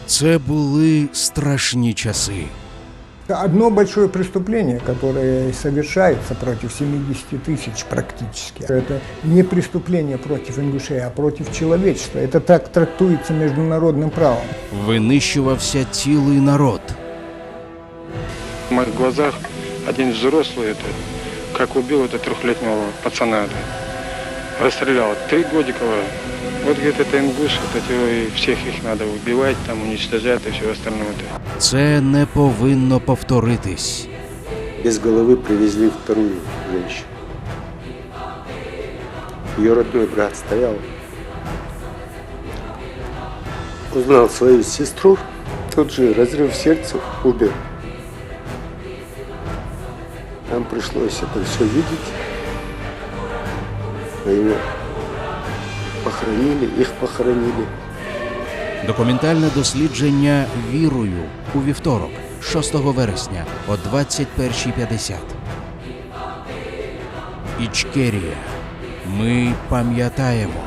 Це були страшні часи. Одно большое преступление, которое совершается против 70 тысяч практически, это не преступление против ингушей, а против человечества. Это так трактуется международным правом. Винищувався цілий народ. В моих глазах один взрослый, как убил трехлетнего пацана, расстрелял 3 годика. Вот, говорит, это ингуши, всех их надо убивать, там, уничтожать и все остальное. Це не повинно повторитись. Без головы привезли вторую женщину. Ее родной брат стоял. Узнал свою сестру, тот же разрыв сердца, умер. Нам пришлось это все видеть. Ее похоронили, их похоронили. Документальне дослідження «Вірою» у вівторок, 6 вересня о 21:50. Ічкерія. Ми пам'ятаємо.